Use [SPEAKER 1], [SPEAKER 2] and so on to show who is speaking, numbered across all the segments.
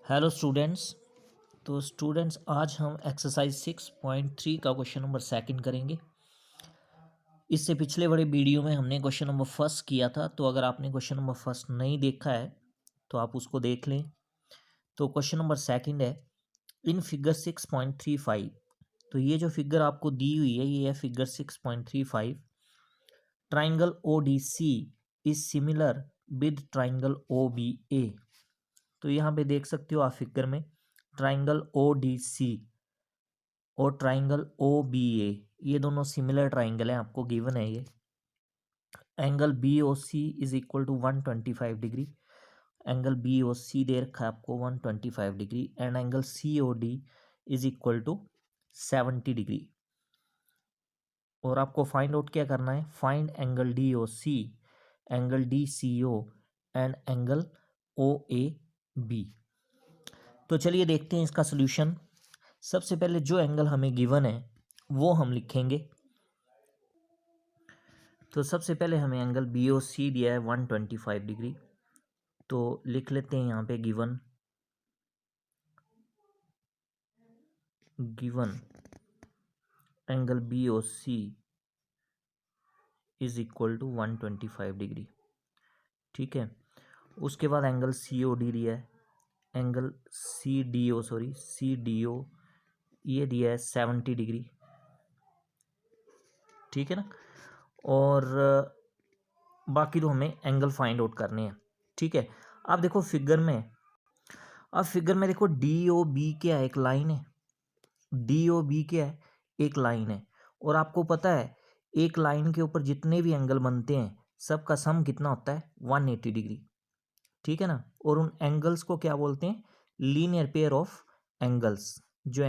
[SPEAKER 1] Hello students. तो students आज हम एक्सरसाइज 6.3 का क्वेश्चन नंबर सेकंड करेंगे। इससे पिछले बड़े वीडियो में हमने क्वेश्चन नंबर फर्स्ट किया था, तो अगर आपने क्वेश्चन नंबर फर्स्ट नहीं देखा है तो आप उसको देख लें। तो क्वेश्चन नंबर सेकंड है इन फिगर 6.35। तो ये जो फिगर आपको दी हुई है ये है figure 6.35। Triangle O D C is similar with triangle O B A. तो यहाँ पे देख सकते हो आप फिगर में ट्राइंगल ओ डी सी और ट्राइंगल ओ बी ए, ये दोनों सिमिलर ट्राइंगल हैं, आपको गिवन है ये। Angle B O C is equal to 125 degree. Angle B O C दे रखा है आपको 125 degree and angle C O D is equal to 70 degree. और आपको फाइंड आउट क्या करना है, find angle D O C, angle D C O and angle O A B. तो चलिए देखते हैं इसका सोल्यूशन। सबसे पहले जो एंगल हमें गिवन है वो हम लिखेंगे। तो सबसे पहले हमें एंगल बी ओ सी दिया है 125 डिग्री, तो लिख लेते हैं यहाँ पे given angle B O C is equal to 125 degree. ठीक है, उसके बाद एंगल सी ओ डी दिया है, एंगल सी डी ओ ये दिया है 70 डिग्री। ठीक है ना, और बाकी तो हमें एंगल फाइंड आउट करने हैं। ठीक है, अब देखो फिगर में, देखो डी ओ बी क्या है, एक लाइन है। डी ओ बी क्या है, एक लाइन है। और आपको पता है एक लाइन के ऊपर जितने भी एंगल बनते हैं सबका सम कितना होता है, 180 डिग्री। ठीक है ना, और उन एंगल्स को क्या बोलते हैं, लीनियर पेयर ऑफ एंगल्स। जो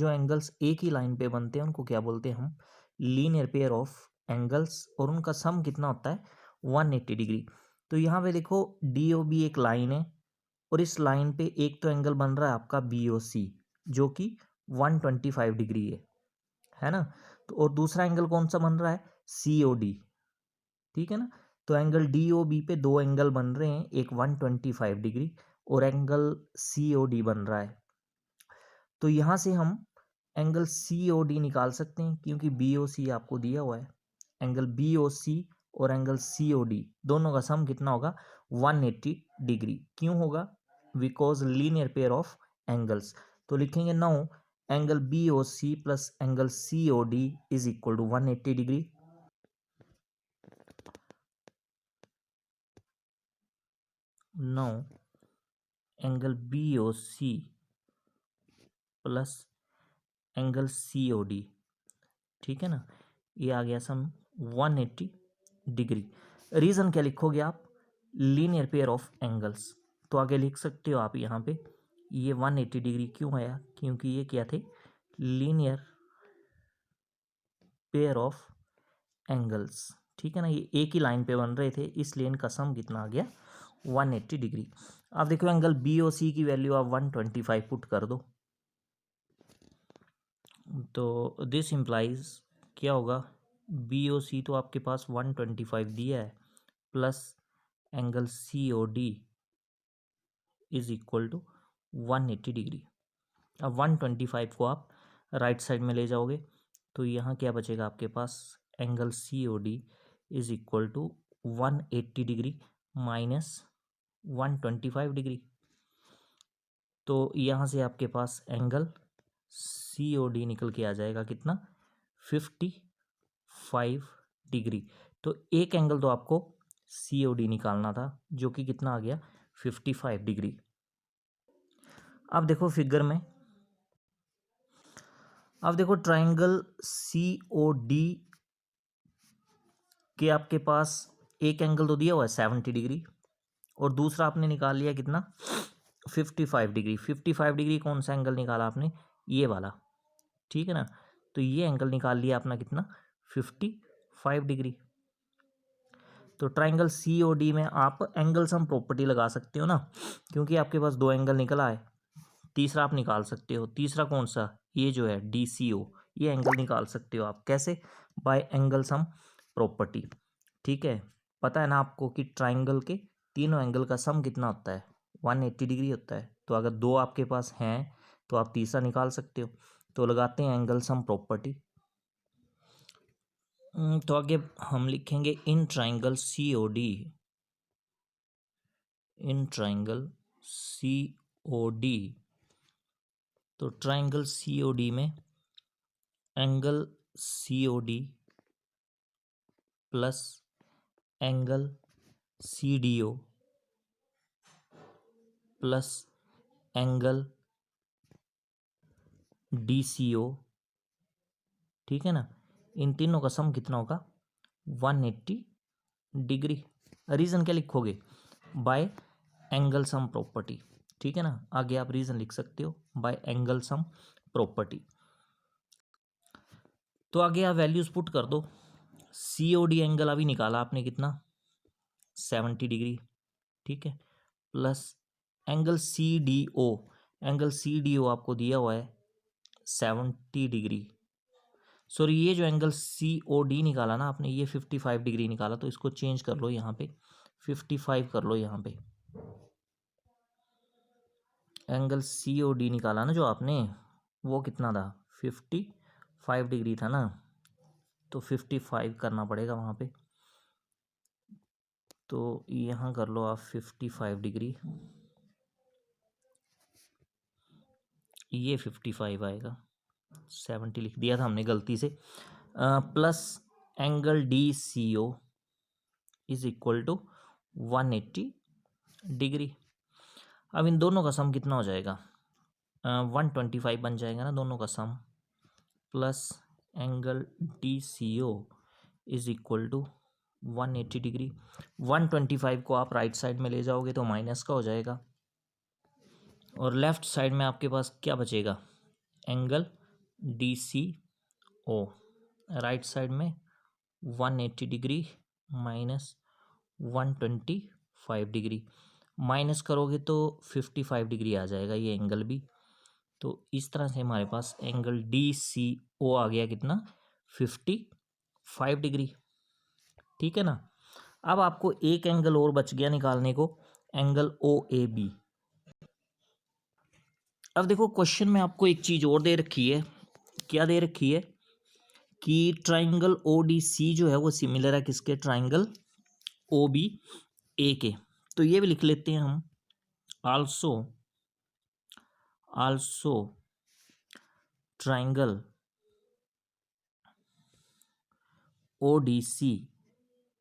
[SPEAKER 1] एंगल्स एक ही लाइन पे बनते हैं उनको क्या बोलते हैं हम, लीनियर पेयर ऑफ एंगल्स, और उनका सम कितना होता है 180 डिग्री। तो यहाँ पे देखो डी ओ बी एक लाइन है और इस लाइन पे एक तो एंगल बन रहा है आपका बी ओ सी जो कि 125 डिग्री है ना। तो और दूसरा एंगल कौन सा बन रहा है, सी ओ डी। ठीक है ना, तो एंगल डी ओ बी पे दो एंगल बन रहे हैं, एक 125 डिग्री और एंगल सी ओ डी बन रहा है। तो यहाँ से हम एंगल सी ओ डी निकाल सकते हैं क्योंकि बी ओ सी आपको दिया हुआ है। एंगल बी ओ सी और एंगल सी ओ डी दोनों का सम कितना होगा, 180 डिग्री। क्यों होगा, because linear pair of angles. तो लिखेंगे now angle B O C plus angle C O D is equal to 180 degree. Now angle B O C plus angle C O D, ठीक है ना, ये आ गया सम 180 डिग्री। रीज़न क्या लिखोगे आप, लीनियर पेयर ऑफ एंगल्स। तो आगे लिख सकते हो आप यहाँ पे ये 180 डिग्री क्यों आया, क्योंकि ये क्या थे, लीनियर पेयर ऑफ एंगल्स। ठीक है ना, ये एक ही लाइन पे बन रहे थे इसलिए इनका सम कितना आ गया, 180 डिग्री। अब देखो एंगल बी ओ सी की वैल्यू आप 125 पुट कर दो, तो दिस इम्प्लाइज क्या होगा, बी ओ सी तो आपके पास 125 दिया है plus angle C O D is equal to 180 degree. अब 125 को आप राइट साइड में ले जाओगे तो यहाँ क्या बचेगा आपके पास, angle C O D is equal to 180 degree minus 125 degree. तो यहाँ से आपके पास एंगल सी ओ डी निकल के आ जाएगा कितना, 55 डिग्री। तो एक एंगल तो आपको सी ओ डी निकालना था जो कि कितना आ गया, 55 डिग्री। अब देखो फिगर में, अब देखो ट्राइंगल सी ओ डी के आपके पास एक एंगल तो दिया हुआ है 70 डिग्री और दूसरा आपने निकाल लिया कितना, 55 डिग्री। 55 डिग्री कौन सा एंगल निकाला आपने, ये वाला। ठीक है ना, तो ये एंगल निकाल लिया अपना कितना, 55 डिग्री। तो ट्राइंगल सी ओ डी में आप एंगल सम प्रॉपर्टी लगा सकते हो ना, क्योंकि आपके पास दो एंगल निकला है, तीसरा आप निकाल सकते हो। तीसरा कौन सा, ये जो है डी सी ओ, ये एंगल निकाल सकते हो आप कैसे, बाय एंगल सम प्रॉपर्टी। ठीक है, पता है ना आपको कि ट्राइंगल के तीनों एंगल का सम कितना होता है, 180 डिग्री होता है। तो अगर दो आपके पास हैं तो आप तीसरा निकाल सकते हो। तो लगाते हैं एंगल सम प्रॉपर्टी। तो आगे हम लिखेंगे in triangle COD, in triangle COD। तो ट्राइंगल COD में angle COD plus angle CDO plus angle DCO, ठीक है ना, इन तीनों का सम कितना होगा 180 डिग्री। रीज़न क्या लिखोगे, बाय एंगल सम प्रॉपर्टी, ठीक है ना। आगे आप रीज़न लिख सकते हो बाय एंगल सम प्रॉपर्टी। तो आगे आप वैल्यूज पुट कर दो। COD एंगल अभी निकाला आपने कितना 70 डिग्री, ठीक है, plus angle CDO, angle CDO आपको दिया हुआ है 70 डिग्री। सॉरी, ये जो एंगल COD निकाला ना आपने, ये 55 डिग्री निकाला, तो इसको चेंज कर लो यहाँ पे 55 कर लो यहाँ पे। एंगल COD निकाला ना जो आपने, वो कितना था 55 डिग्री था ना, तो 55 करना पड़ेगा वहाँ पे। तो यहाँ कर लो आप 55 डिग्री, ये 55 आएगा, 70 लिख दिया था हमने गलती से। Plus angle DCO is equal to 180 degree. अब इन दोनों का सम कितना हो जाएगा 125 बन जाएगा ना दोनों का sum, plus angle DCO is equal to 180 degree. 125 को आप राइट साइड में ले जाओगे तो माइनस का हो जाएगा, और लेफ्ट साइड में आपके पास क्या बचेगा एंगल DCO, राइट साइड में 180 डिग्री माइनस 125 डिग्री, माइनस करोगे तो 55 डिग्री आ जाएगा ये एंगल भी। तो इस तरह से हमारे पास एंगल DCO आ गया कितना 55 डिग्री, ठीक है ना। अब आपको एक एंगल और बच गया निकालने को, एंगल OAB। अब देखो क्वेश्चन में आपको एक चीज और दे रखी है, क्या दे रखी है कि ट्राइंगल ODC जो है वो सिमिलर है किसके, ट्राइंगल OBA के। तो ये भी लिख लेते हैं हम, also triangle ODC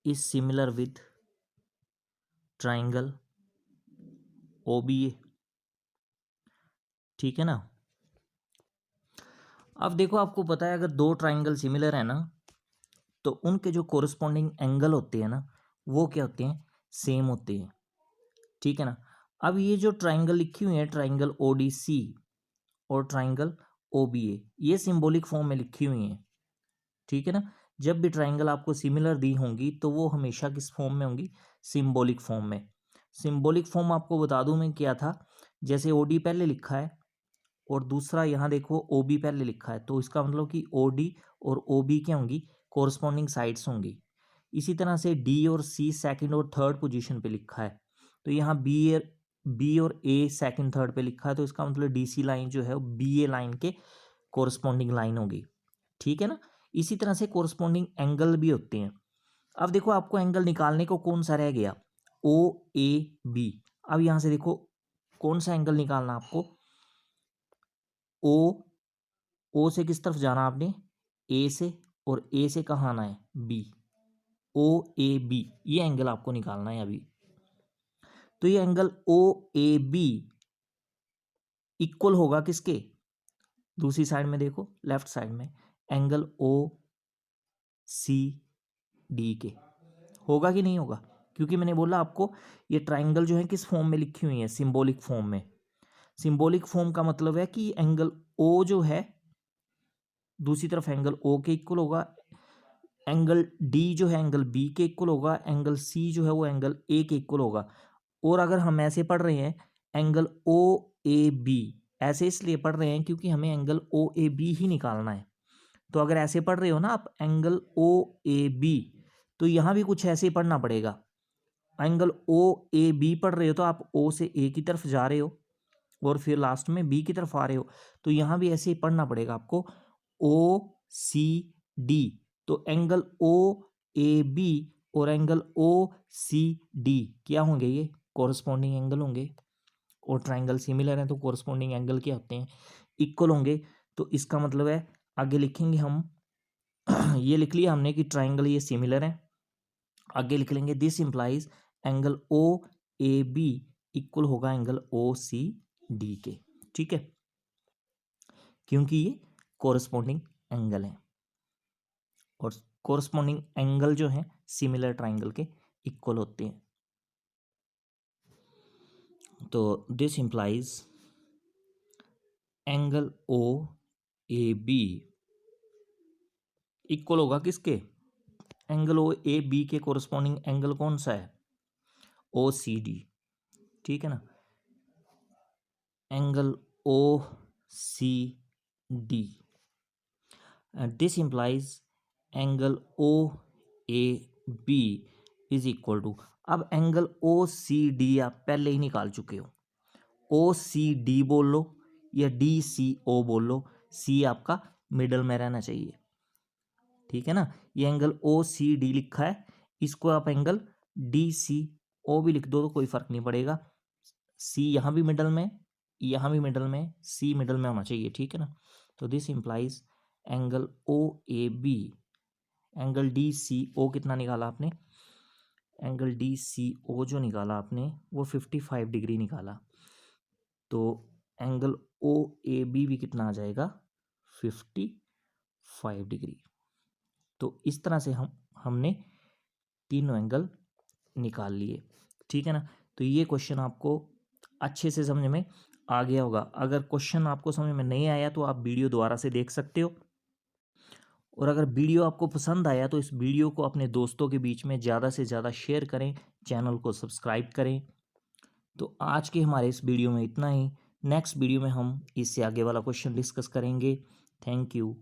[SPEAKER 1] is similar with triangle OBA, ठीक है ना। अब देखो आपको पता है अगर दो ट्राइंगल सिमिलर है ना तो उनके जो कोरिस्पॉन्डिंग एंगल होते हैं ना वो क्या होते हैं, सेम होते हैं, ठीक है ना। अब ये जो ट्राइंगल लिखी हुई है ट्राइंगल ODC और ट्राइंगल OBA, ये सिंबॉलिक फॉर्म में लिखी हुई है, ठीक है ना। जब भी ट्राइंगल आपको सिमिलर दी होंगी तो वो हमेशा किस फॉर्म में होंगी, सिंबॉलिक फॉर्म में। सिंबॉलिक फॉर्म आपको बता दूं मैं क्या था, जैसे OD पहले लिखा है और दूसरा यहाँ देखो OB पहले लिखा है, तो इसका मतलब कि OD और OB क्या होंगी, कोरस्पॉन्डिंग साइड्स होंगी। इसी तरह से D और C सेकंड और थर्ड पोजीशन पे लिखा है, तो यहाँ B और A सेकंड थर्ड पे लिखा है, तो इसका मतलब DC लाइन जो है वो BA लाइन के कोरस्पॉन्डिंग लाइन होगी, ठीक है ना। इसी तरह से कोरस्पॉन्डिंग एंगल भी होते हैं। अब देखो आपको एंगल निकालने को कौन सा रह गया, OAB। अब यहाँ से देखो कौन सा एंगल निकालना आपको, ओ से किस तरफ जाना आपने, A से, और A से कहाँ आना है, B, OAB, ये एंगल आपको निकालना है अभी। तो ये एंगल OAB इक्वल होगा किसके, दूसरी साइड में देखो लेफ्ट साइड में एंगल OCD के, होगा कि नहीं होगा, क्योंकि मैंने बोला आपको ये ट्राइंगल जो है किस फॉर्म में लिखी हुई है, सिंबॉलिक फॉर्म में। सिंबॉलिक फॉर्म का मतलब है कि एंगल O जो है दूसरी तरफ एंगल O के इक्वल होगा, एंगल D जो है एंगल B के इक्वल होगा, एंगल C जो है वो एंगल A के इक्वल होगा। और अगर हम ऐसे पढ़ रहे हैं एंगल OAB, ऐसे इसलिए पढ़ रहे हैं क्योंकि हमें एंगल OAB ही निकालना है। तो अगर ऐसे पढ़ रहे हो ना आप एंगल OAB, तो यहाँ भी कुछ ऐसे ही पढ़ना पड़ेगा, एंगल ओ ए बी पढ़ रहे हो तो आप ओ से ए की तरफ जा रहे हो और फिर लास्ट में बी की तरफ आ रहे हो, तो यहाँ भी ऐसे ही पढ़ना पड़ेगा आपको, ओ सी डी। तो एंगल ओ ए बी और एंगल ओ सी डी क्या होंगे, ये कोरस्पॉन्डिंग एंगल होंगे। और ट्राइंगल सिमिलर है तो कोरस्पॉन्डिंग एंगल क्या होते हैं, इक्वल होंगे। तो इसका मतलब है आगे लिखेंगे हम ये लिख लिया हमने कि ट्राइंगल ये सिमिलर है। आगे लिख लेंगे this implies angle O A B equal होगा एंगल ओ सी डी के। ठीक है, क्योंकि ये कोरस्पॉन्डिंग एंगल है और कोरस्पॉन्डिंग एंगल जो है सिमिलर ट्राइंगल के इक्वल होते हैं। तो this implies angle O A B equal होगा किसके, एंगल ओ ए बी के कोरस्पॉन्डिंग एंगल कौन सा है, ओ सी डी। ठीक है ना, angle O C D. This implies angle O A B is equal to, अब एंगल ओ सी डी आप पहले ही निकाल चुके हो, ओ सी डी बोल लो या डी सी ओ बोल लो, सी आपका मिडल में रहना चाहिए। ठीक है ना, ये एंगल ओ सी डी लिखा है, इसको आप एंगल डी सी ओ भी लिख दो तो कोई फर्क नहीं पड़ेगा। सी यहाँ भी मिडल में, यहाँ भी मिडल में, सी मिडल में होना चाहिए। ठीक है ना, तो this implies angle O A B, angle D C O कितना निकाला आपने, एंगल डी सी ओ जो निकाला आपने वो 55 डिग्री निकाला, तो एंगल ओ ए बी भी कितना आ जाएगा, 55 डिग्री। तो इस तरह से हमने तीनों एंगल निकाल लिए। ठीक है ना, तो ये क्वेश्चन आपको अच्छे से समझ में आ गया होगा। अगर क्वेश्चन आपको समझ में नहीं आया तो आप वीडियो दोबारा से देख सकते हो, और अगर वीडियो आपको पसंद आया तो इस वीडियो को अपने दोस्तों के बीच में ज़्यादा से ज़्यादा शेयर करें, चैनल को सब्सक्राइब करें। तो आज के हमारे इस वीडियो में इतना ही, नेक्स्ट वीडियो में हम इससे आगे वाला क्वेश्चन डिस्कस करेंगे। Thank you.